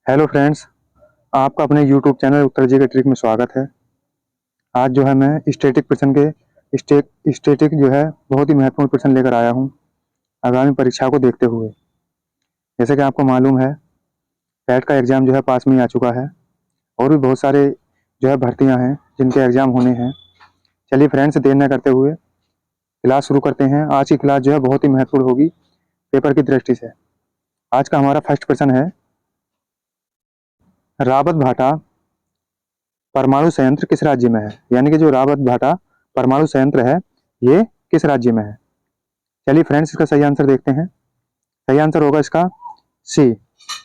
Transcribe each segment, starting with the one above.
Hello friends, आपका अपने YouTube channel उत्तर जी के ट्रिक में स्वागत है। आज जो है मैं स्टैटिक प्रश्न के स्टैटिक जो है बहुत ही महत्वपूर्ण प्रश्न लेकर आया हूँ आगामी परीक्षा को देखते हुए। जैसे कि आपको मालूम है, पैट का एग्ज़ाम जो है पास में ही आ चुका है और भी बहुत सारे जो है भर्तियाँ हैं जिनके एग्ज़ाम होने हैं। चलिए फ्रेंड्स, देर न करते हुए क्लास शुरू करते हैं। आज की क्लास जो है बहुत ही महत्वपूर्ण होगी पेपर की दृष्टि से। आज का हमारा फर्स्ट प्रश्न है, रावत भाटा परमाणु संयंत्र किस राज्य में है? यानी कि जो रावत भाटा परमाणु संयंत्र है, ये किस राज्य में है? चलिए फ्रेंड्स, इसका सही आंसर देखते हैं। सही आंसर होगा इसका सी,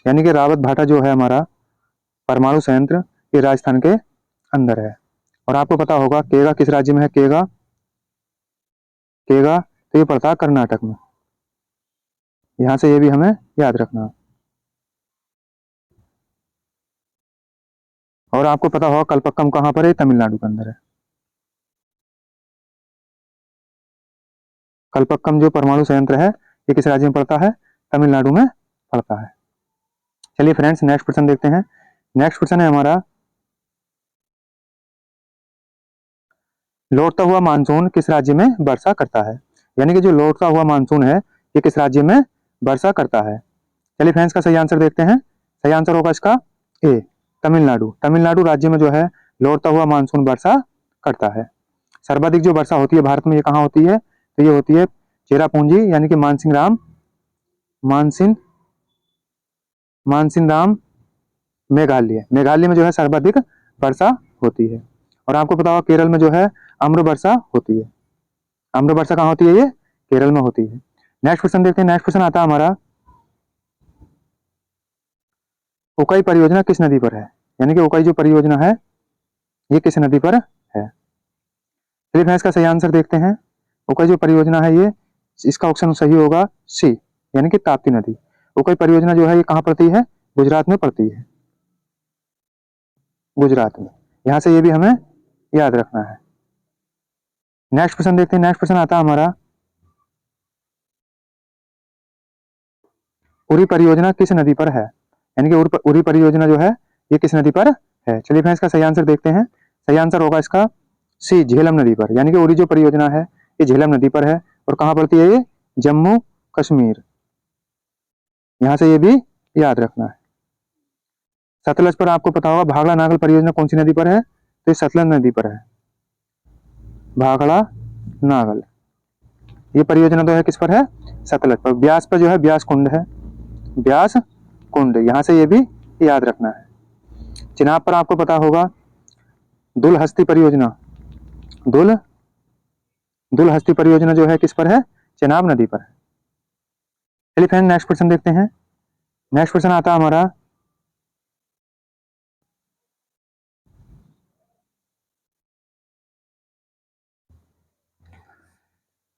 यानी कि रावत भाटा जो है हमारा परमाणु संयंत्र, ये राजस्थान के अंदर है। और आपको पता होगा केगा किस राज्य में है? केगा केगा तो ये पड़ता है कर्नाटक में। यहाँ से ये भी हमें याद रखना है। और आपको पता होगा कलपक्कम कहाँ पर है? तमिलनाडु के अंदर है। कलपक्कम जो परमाणु संयंत्र है, ये किस राज्य में पड़ता है? तमिलनाडु में पड़ता है। चलिए फ्रेंड्स, नेक्स्ट प्रश्न देखते हैं। नेक्स्ट प्रश्न है हमारा, लौटता हुआ मानसून किस राज्य में वर्षा करता है? यानी कि जो लौटता हुआ मानसून है, ये किस राज्य में वर्षा करता है? चलिए फ्रेंड्स, का सही आंसर देखते हैं। सही आंसर होगा इसका ए, तमिलनाडु। तमिलनाडु राज्य में जो है लौटता हुआ मानसून वर्षा करता है। सर्वाधिक जो वर्षा होती है भारत में, ये कहाँ होती है? तो ये होती है चेरापूंजी, यानी कि मानसिन मानसिनराम मेघालय। मेघालय में जो है सर्वाधिक वर्षा होती है। और आपको पता होगा केरल में जो है आम्र वर्षा होती है। आम्र वर्षा कहाँ होती है? ये केरल में होती है। नेक्स्ट क्वेश्चन देखते हैं। नेक्स्ट क्वेश्चन आता है हमारा, उकाई परियोजना किस नदी पर है? यानी कि उकाई जो परियोजना है, ये किस नदी पर है? चलिए फ्रेंड्स, इसका सही आंसर देखते हैं। उकाई जो परियोजना है, ये इसका ऑप्शन सही होगा सी, यानी कि ताप्ती नदी। उकाई परियोजना जो है ये कहाँ पड़ती है? गुजरात में पड़ती है। गुजरात में। यहाँ से ये भी हमें याद रखना है। नेक्स्ट क्वेश्चन देखते हैं। नेक्स्ट क्वेश्चन आता है हमारा, उरी परियोजना किस नदी पर है? यानी कि उरी परियोजना जो है ये किस नदी पर है? चलिए फ्रेंड्स, इसका सही आंसर देखते हैं। सही आंसर होगा इसका सी, झेलम नदी पर। यानी कि उरी जो परियोजना है ये झेलम नदी पर है। और कहाँ पड़ती है? ये जम्मू कश्मीर। यहाँ से ये भी याद रखना है। सतलज पर आपको पता होगा भाखड़ा नागल परियोजना कौन सी नदी पर है? तो ये सतलज नदी पर है। भाखड़ा नागल ये परियोजना तो है किस पर है? सतलज पर। ब्यास पर जो है ब्यास कुंड है। ब्यास कुंड, यहाँ से ये भी याद रखना है। चिनाब पर आपको पता होगा दुलहस्ती परियोजना। दुलहस्ती परियोजना जो है किस पर है? चिनाब नदी पर है। चलिए फ्रेंड, नेक्स्ट क्वेश्चन देखते हैं। नेक्स्ट क्वेश्चन आता है हमारा,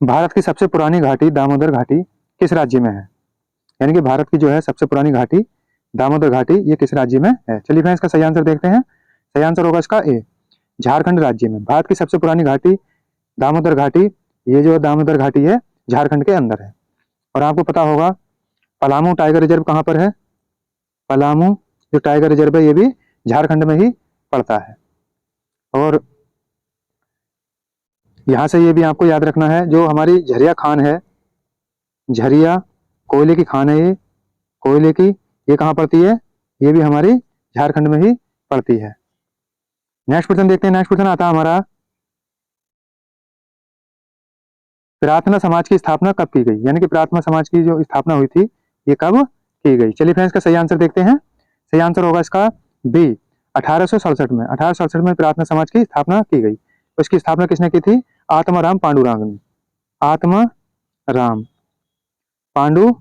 भारत की सबसे पुरानी घाटी दामोदर घाटी किस राज्य में है? यानी कि भारत की जो है सबसे पुरानी घाटी दामोदर घाटी, ये किस राज्य में है? चलिए फ्रेंड्स, इसका सही आंसर देखते हैं। सही आंसर होगा इसका ए, झारखंड राज्य में। भारत की सबसे पुरानी घाटी दामोदर घाटी, ये जो दामोदर घाटी है झारखंड के अंदर है। और आपको पता होगा पलामू टाइगर रिजर्व कहाँ पर है? पलामू जो टाइगर रिजर्व है ये भी झारखंड में ही पड़ता है। और यहाँ से ये भी आपको याद रखना है, जो हमारी झरिया खान है, झरिया कोयले की खान है, ये कोयले की, ये कहाँ पड़ती है? ये भी हमारी झारखंड में ही पड़ती है। नेक्स्ट क्वेश्चन देखते हैं। नेक्स्ट क्वेश्चन आता है हमारा, प्रार्थना समाज की स्थापना कब की गई? यानी कि प्रार्थना समाज की जो स्थापना हुई थी ये कब की गई? चलिए फ्रेंड्स, का सही आंसर देखते हैं। सही आंसर होगा इसका बी, 1867 में। 1867 में प्रार्थना समाज की स्थापना की गई। उसकी स्थापना किसने की थी? आत्माराम पांडुरंग ने। आत्माराम पांडुरंग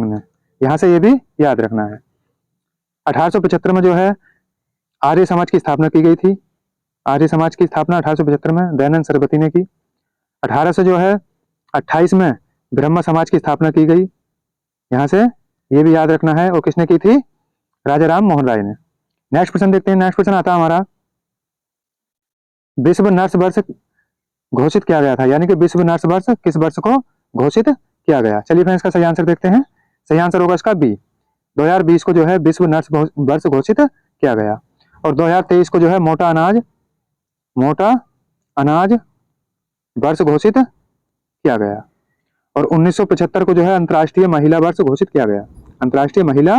ने। यहाँ से ये भी याद रखना है। 1875 में जो है आर्य समाज की स्थापना की गई थी। आर्य समाज की स्थापना 1875 में दयानंद सरस्वती ने की। 1800 जो है 28 में ब्रह्म समाज की स्थापना की गई। यहाँ से ये भी याद रखना है। और किसने की थी? राजा राम मोहन राय ने। नेक्स्ट क्वेश्चन देखते हैं। नेक्स्ट क्वेश्चन आता है हमारा, विश्व नर्स वर्ष घोषित किया गया था। यानी कि विश्व नर्स वर्ष किस वर्ष को घोषित किया गया? चलिए फ्रेंड्स, का सही आंसर देखते हैं। सही आंसर होगा इसका बी। 2020 को जो है विश्व नट्स वर्ष घोषित किया गया, और 2023 को जो है मोटा अनाज वर्ष घोषित किया गया, और 1975 को जो है अंतर्राष्ट्रीय महिला वर्ष घोषित किया गया, अंतर्राष्ट्रीय महिला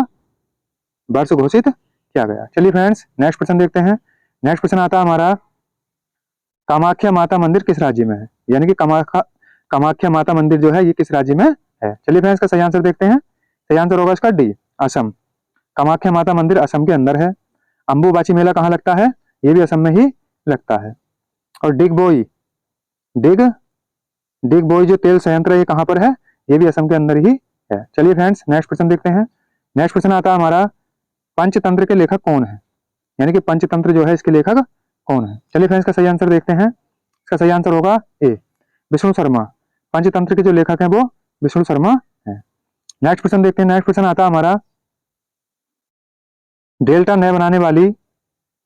वर्ष घोषित किया गया। चलिए फ्रेंड्स नेक्स्ट प्रश्न देखते हैं। नेक्स्ट प्रश्न आता है हमारा, कामाख्या माता मंदिर किस राज्य में है? यानी कि कामाख्या माता मंदिर जो है ये किस राज्य में है? चलिए फ्रेंड्स का सही आंसर देखते हैं। सही आंसर होगा इसका डी, असम। कामाख्या माता मंदिर असम के अंदर है। अंबुबाची मेला कहाँ लगता है? ये भी असम में ही लगता है। और डिग बोई जो तेल संयंत्र है ये कहाँ पर है? ये भी असम के अंदर ही है। चलिए फ्रेंड्स नेक्स्ट क्वेश्चन देखते हैं। नेक्स्ट क्वेश्चन आता है हमारा, पंचतंत्र के लेखक कौन है? यानी कि पंचतंत्र जो है इसके लेखक कौन है? चलिए फ्रेंड्स का सही आंसर देखते हैं। इसका सही आंसर होगा ए, विष्णु शर्मा। पंचतंत्र के जो लेखक हैं वो विष्णु शर्मा है। नेक्स्ट क्वेश्चन देखते हैं। नेक्स्ट क्वेश्चन आता है हमारा, डेल्टा नए बनाने वाली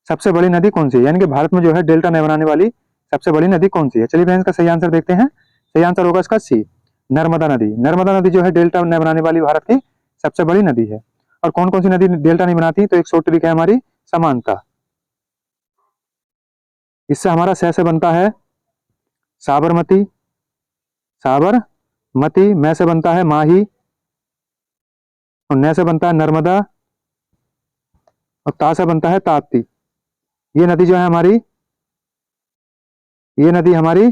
सबसे बड़ी नदी कौन सी है? यानी कि भारत में जो है डेल्टा नए बनाने वाली सबसे बड़ी नदी कौन सी है? चलिए फ्रेंड्स का सही आंसर देखते हैं। सही आंसर होगा इसका सी, नर्मदा नदी। नर्मदा नदी जो है डेल्टा नए बनाने वाली भारत की सबसे बड़ी नदी है। और कौन कौन सी नदी डेल्टा नहीं बनाती? तो एक शॉर्ट ट्रिक है हमारी, समानता। इससे हमारा से बनता है साबरमती, मैं से बनता है माही, और न से बनता है नर्मदा, और ता से बनता है ताप्ती। ये नदी जो है हमारी, ये नदी हमारी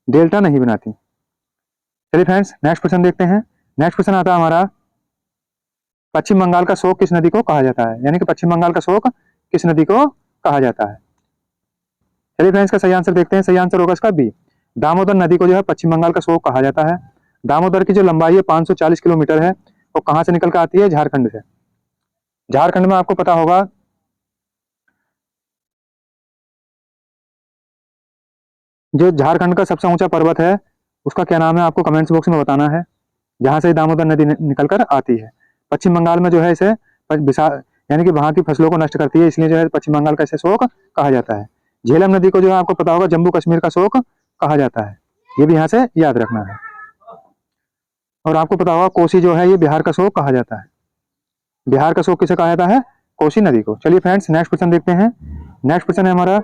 डेल्टा नहीं बनाती। चलिए फ्रेंड्स नेक्स्ट क्वेश्चन देखते हैं। नेक्स्ट क्वेश्चन आता है हमारा, पश्चिम बंगाल का शोक किस नदी को कहा जाता है? यानी कि पश्चिम बंगाल का शोक किस नदी को कहा जाता है? चलिए फ्रेंड्स का सही आंसर देखते हैं। सही आंसर होगा इसका बी, दामोदर नदी को जो है पश्चिम बंगाल का शोक कहा जाता है। दामोदर की जो लंबाई है 540 किलोमीटर है, वो कहाँ से निकल कर आती है? झारखंड से। झारखंड में आपको पता होगा जो झारखंड का सबसे ऊंचा पर्वत है उसका क्या नाम है? आपको कमेंट्स बॉक्स में बताना है, जहां से दामोदर नदी निकल कर आती है। पश्चिम बंगाल में जो है इसे यानी कि वहां की फसलों को नष्ट करती है, इसलिए जो है पश्चिम बंगाल का इसे शोक कहा जाता है। झेलम नदी को जो है आपको पता होगा जम्मू कश्मीर का शोक कहा जाता है, ये भी यहाँ से याद रखना है। और आपको पता होगा कोसी जो है ये बिहार का शोक कहा जाता है। बिहार का शोक किसे कहा जाता है? कोसी नदी को। चलिए फ्रेंड्स नेक्स्ट क्वेश्चन देखते हैं। नेक्स्ट क्वेश्चन है हमारा,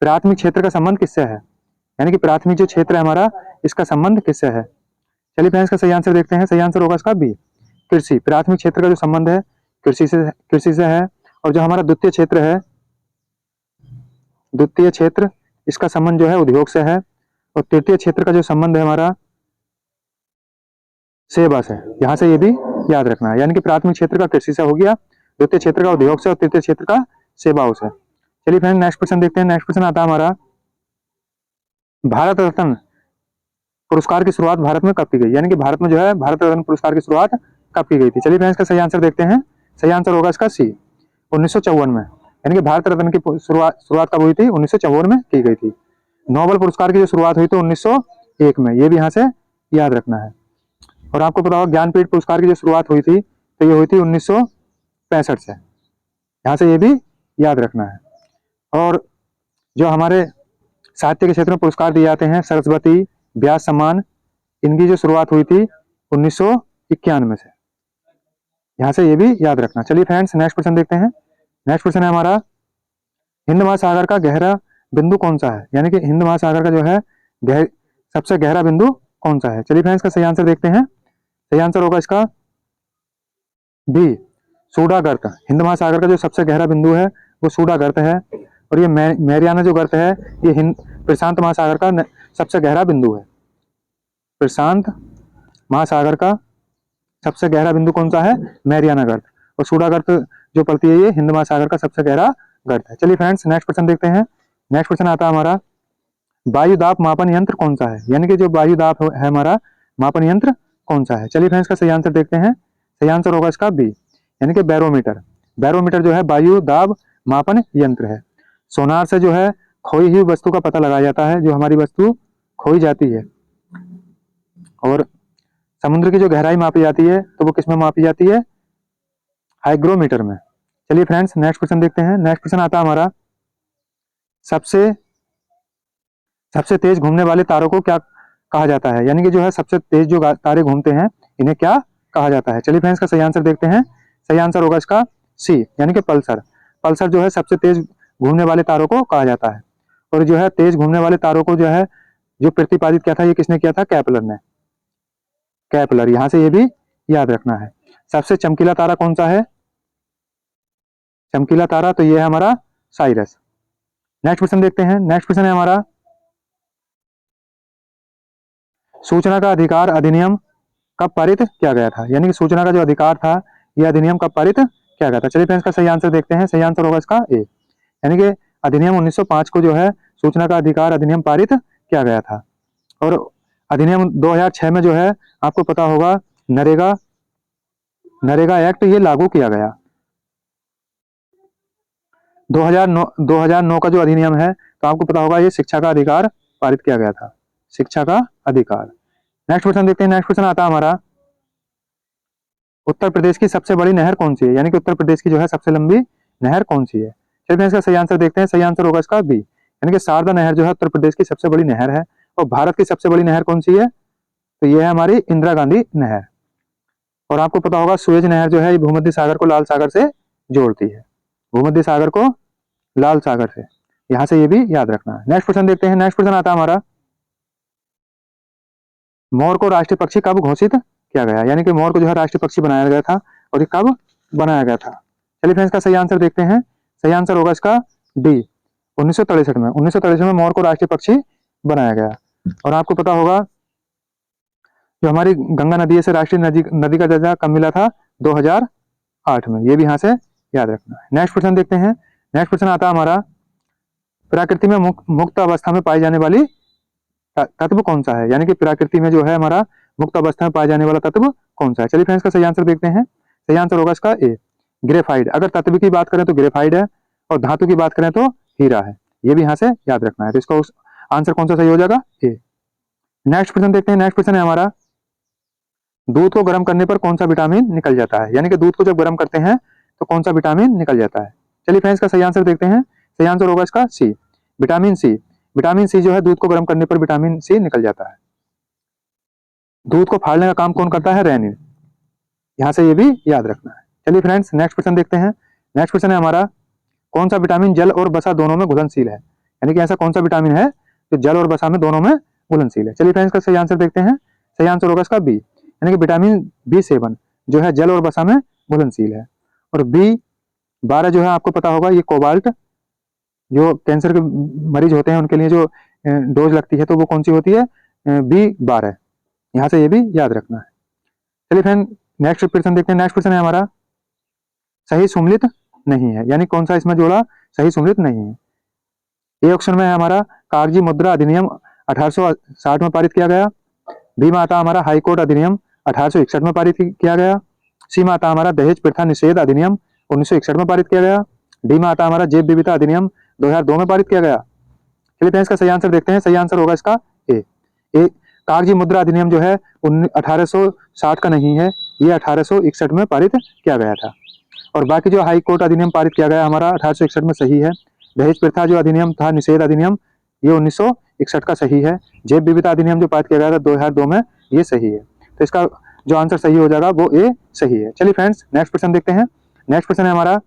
प्राथमिक क्षेत्र का संबंध किससे है? यानी कि प्राथमिक जो क्षेत्र है हमारा इसका संबंध किससे है? चलिए फ्रेंड्स का सही आंसर देखते हैं। सही आंसर होगा इसका बी, कृषि। प्राथमिक क्षेत्र का जो संबंध है कृषि से है। और जो हमारा द्वितीय क्षेत्र इसका संबंध जो है उद्योग से है। और तृतीय क्षेत्र का जो संबंध है हमारा सेवा से। यहाँ से ये भी याद रखना है, यानी कि प्राथमिक क्षेत्र का कृषि से हो गया, द्वितीय क्षेत्र का उद्योग से, और तृतीय क्षेत्र का सेवाओं से। चलिए फ्रेंड नेक्स्ट क्वेश्चन देखते हैं। नेक्स्ट क्वेश्चन आता है हमारा, भारत रत्न पुरस्कार की शुरुआत भारत में कब की गई? यानी कि भारत में जो है भारत रत्न पुरस्कार की शुरुआत कब की गई थी? चलिए फ्रेंड्स का सही आंसर देखते हैं। सही आंसर होगा इसका सी, 1954 में। यानी कि भारत रत्न की शुरुआत कब हुई थी? 1954 में की गई थी। नोबेल पुरस्कार की जो शुरुआत हुई थी 1901 में, ये भी यहाँ से याद रखना है। और आपको पता होगा ज्ञानपीठ पुरस्कार की जो शुरुआत हुई थी तो ये हुई थी 1965 से, यहाँ से ये भी याद रखना है। और जो हमारे साहित्य के क्षेत्र में पुरस्कार दिए जाते हैं, सरस्वती, व्यास सम्मान, इनकी जो शुरुआत हुई थी 1991 से, यहाँ से ये भी याद रखना। चलिए फ्रेंड्स नेक्स्ट क्वेश्चन देखते हैं। नेक्स्ट क्वेश्चन है हमारा, हिंद महासागर का गहरा बिंदु कौन सा है? यानी कि हिंद महासागर का जो है सबसे गहरा बिंदु कौन सा है? चलिए फ्रेंड्स का सही आंसर देखते हैं। सही आंसर होगा इसका बी, सूडा गर्त। हिंद महासागर का जो सबसे गहरा बिंदु है वो सूडा गर्त है। और ये मैरियाना जो गर्त है ये प्रशांत महासागर का सबसे गहरा बिंदु है। प्रशांत महासागर का सबसे गहरा बिंदु कौन सा है? मैरियाना गर्त। और सूडा गर्त जो पड़ती है ये हिंद महासागर का सबसे गहरा गर्त है। चलिए फ्रेंड्स नेक्स्ट क्वेश्चन देखते हैं। नेक्स्ट क्वेश्चन आता है हमारा, वायु दाब मापन यंत्र कौन सा है? यानी कि जो वायु दाब है हमारा मापन यंत्र कौन सा है? चलिए फ्रेंड्स का सही आंसर देखते हैं। सही आंसर होगा इसका बी, यानी कि बैरोमीटर। बैरोमीटर जो है वायु दाब मापन यंत्र है। सोनार से जो है खोई हुई वस्तु का पता लगाया जाता है, जो हमारी वस्तु खोई जाती है। और समुद्र की जो गहराई मापी जाती है तो वो किस में मापी जाती है? हाइग्रोमीटर में। चलिए फ्रेंड्स नेक्स्ट क्वेश्चन देखते हैं। नेक्स्ट क्वेश्चन आता है हमारा, सबसे तेज घूमने वाले तारों को क्या कहा जाता है? यानी कि जो है सबसे तेज जो तारे घूमते हैं इन्हें क्या कहा जाता है? चलिए फ्रेंड्स, का सही आंसर देखते हैं। सही आंसर होगा इसका सी, यानी कि पल्सर। पल्सर जो है सबसे तेज घूमने वाले तारों को कहा जाता है। और जो है तेज घूमने वाले तारों को जो है जो प्रतिपादित किया था, ये किसने किया था? केपलर ने। केपलर, यहां से ये भी याद रखना है। सबसे चमकीला तारा कौन सा है? चमकीला तारा तो ये है हमारा साइरस। नेक्स्ट क्वेश्चन देखते हैं। नेक्स्ट क्वेश्चन है हमारा, सूचना का अधिकार अधिनियम कब पारित किया गया था? यानी कि सूचना का जो अधिकार था, यह अधिनियम कब पारित किया गया था? चलिए फ्रेंड्स, का सही आंसर देखते हैं। सही आंसर होगा इसका ए, यानी कि अधिनियम 1905 को जो है सूचना का अधिकार अधिनियम पारित किया गया था। और अधिनियम 2006 में जो है आपको पता होगा नरेगा नरेगा एक्ट ये लागू किया गया। 2009 का जो अधिनियम है, तो आपको पता होगा ये शिक्षा का अधिकार पारित किया गया था। शिक्षा का अधिकार। नेक्स्ट क्वेश्चन देखते हैं। नेक्स्ट क्वेश्चन आता है हमारा, उत्तर प्रदेश की सबसे बड़ी नहर कौन सी है? यानी कि उत्तर प्रदेश की जो है सबसे लंबी नहर कौन सी है? चलिए इसका सही आंसर देखते हैं। सही आंसर होगा इसका बी, यानी कि शारदा नहर जो है उत्तर प्रदेश की सबसे बड़ी नहर है। और भारत की सबसे बड़ी नहर कौन सी है? तो ये है हमारी इंदिरा गांधी नहर। और आपको पता होगा सुएज नहर जो है ये भूमध्य सागर को लाल सागर से जोड़ती है। भूमध्य सागर को लाल सागर से, यहां से ये भी याद रखना है। नेक्स्ट क्वेश्चन देखते हैं। नेक्स्ट क्वेश्चन आता है हमारा, मोर को राष्ट्रीय पक्षी कब घोषित किया गया? यानी कि मोर को जो है राष्ट्रीय पक्षी बनाया गया था, और ये कब बनाया गया था? चलिए फ्रेंड्स, का सही आंसर देखते हैं। सही आंसर होगा इसका डी, 1963 में। 1963 में मोर को राष्ट्रीय पक्षी बनाया गया। और आपको पता होगा जो हमारी गंगा नदी है से राष्ट्रीय नदी का दर्जा कब मिला था? 2008 में। ये भी यहाँ से याद रखना है। नेक्स्ट क्वेश्चन देखते हैं। नेक्स्ट क्वेश्चन आता है हमारा, प्रकृति में मुक्त अवस्था में पाई जाने वाली तत्व कौन सा है? यानी कि प्रकृति में जो है हमारा मुक्त अवस्था में पाए जाने वाला तत्व कौन सा है? चलिए फ्रेंड्स, का सही आंसर देखते हैं। सही आंसर होगा इसका ए, ग्रेफाइट। अगर तत्व की बात करें तो ग्रेफाइट है, और धातु की बात करें तो हीरा है। ये भी यहाँ से याद रखना है। तो इसका आंसर कौन सा सही हो जाएगा? ए। नेक्स्ट क्वेश्चन देखते हैं। नेक्स्ट क्वेश्चन है हमारा, दूध को गर्म करने पर कौन सा विटामिन निकल जाता है? यानी कि दूध को जब गर्म करते हैं तो कौन सा विटामिन निकल जाता है? चलिए फ्रेंड्स, का सही आंसर देखते हैं। सही आंसर होगा इसका सी, विटामिन सी। विटामिन सी जो है दूध को गर्म करने पर विटामिन सी निकल जाता है। दूध को फाड़ने का काम कौन करता है? रेनिन। यहां से ये भी याद रखना है। चलिए फ्रेंड्स, नेक्स्ट क्वेश्चन देखते हैं। नेक्स्ट क्वेश्चन है हमारा, कौन सा विटामिन जल और वसा दोनों में घुलनशील है? यानी कि ऐसा कौन सा विटामिन है जो जल और वसा में दोनों में घुलनशील है? चलिए फ्रेंड्स, का सही आंसर देखते हैं। सही आंसर होगा इसका बी, यानी कि विटामिन B7 जो है जल और वसा में घुलनशील है। और B12 जो है आपको पता होगा ये कोबाल्ट, जो कैंसर के मरीज होते हैं उनके लिए जो डोज लगती है, तो वो कौन सी होती है? B12। यहाँ से ये भी याद रखना है। चलिए फ्रेंड, नेक्स्ट क्वेश्चन देखते हैं। नेक्स्ट क्वेश्चन है हमारा, सही सुमलित नहीं है। यानी कौन सा इसमें जोड़ा सही सुमलित नहीं है? ए ऑप्शन में है हमारा, कागजी मुद्रा अधिनियम 1860 में पारित किया गया। बी में आता हमारा हाई कोर्ट अधिनियम 1861 में पारित किया गया। सी में आता हमारा दहेज प्रथा निषेध अधिनियम 1961 में पारित किया गया। डी में आता हमारा जैव विविधता अधिनियम 2002 में पारित किया गया। चलिए फ्रेंड्स, इसका सही आंसर देखते हैं। सही आंसर होगा इसका ए, कागजी मुद्रा अधिनियम जो है 1860 का नहीं है, ये 1861 में पारित किया गया था। और बाकी जो हाई कोर्ट अधिनियम पारित किया गया हमारा 1861 में सही है। दहेज प्रथा जो अधिनियम था निषेध अधिनियम, ये 1961 का सही है। जैव विविधता अधिनियम जो पारित किया गया था 2002 में, ये सही है। तो इसका जो आंसर सही हो जाएगा वो ए सही है। चलिए फ्रेंड्स, नेक्स्ट क्वेश्चन देखते हैं। नेक्स्ट क्वेश्चन है हमारा,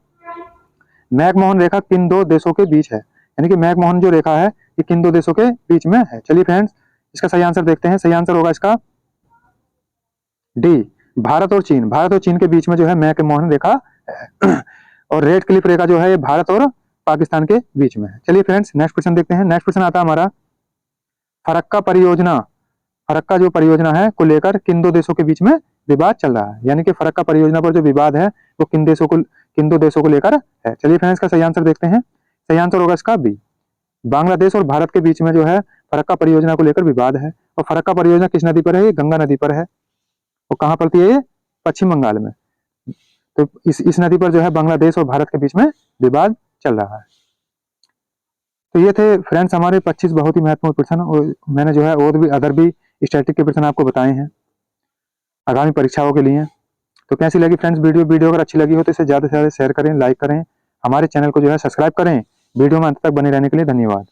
मैकमोहन रेखा किन दो देशों के बीच है? यानी कि मैकमोहन जो रेखा है ये किन दो देशों के बीच में है? चलिए फ्रेंड्स, इसका सही आंसर देखते हैं। सही आंसर होगा इसका डी, भारत और चीन। भारत और चीन के बीच में जो है मैकमोहन रेखा है। और रेड क्लिफ रेखा जो है ये भारत और पाकिस्तान के बीच में है। चलिए फ्रेंड्स, नेक्स्ट क्वेश्चन देखते हैं। नेक्स्ट क्वेश्चन आता है हमारा, फरक्का परियोजना, फरक्का जो परियोजना है को लेकर किन दो देशों के बीच में विवाद चल रहा है? यानी कि फरक्का परियोजना पर जो विवाद है वो किन दो देशों को लेकर है? चलिए फ्रेंड्स, का सही आंसर देखते हैं। सही आंसर होगा इसका बी, बांग्लादेश और भारत के बीच में जो है फरक्का परियोजना को लेकर विवाद है। और फरक्का परियोजना किस नदी पर है? ये गंगा नदी पर है। और कहाँ पड़ती है? ये पश्चिम बंगाल में। तो इस नदी पर जो है बांग्लादेश और भारत के बीच में विवाद चल रहा है। तो ये थे फ्रेंड्स हमारे 25 बहुत ही महत्वपूर्ण प्रश्न, और मैंने जो है और भी अदर भी स्टैटिक के प्रश्न आपको बताए हैं आगामी परीक्षाओं के लिए। तो कैसी लगी फ्रेंड्स वीडियो अगर अच्छी लगी हो तो इसे ज़्यादा से ज़्यादा शेयर करें, लाइक करें, हमारे चैनल को जो है सब्सक्राइब करें। वीडियो में अंत तक बने रहने के लिए धन्यवाद।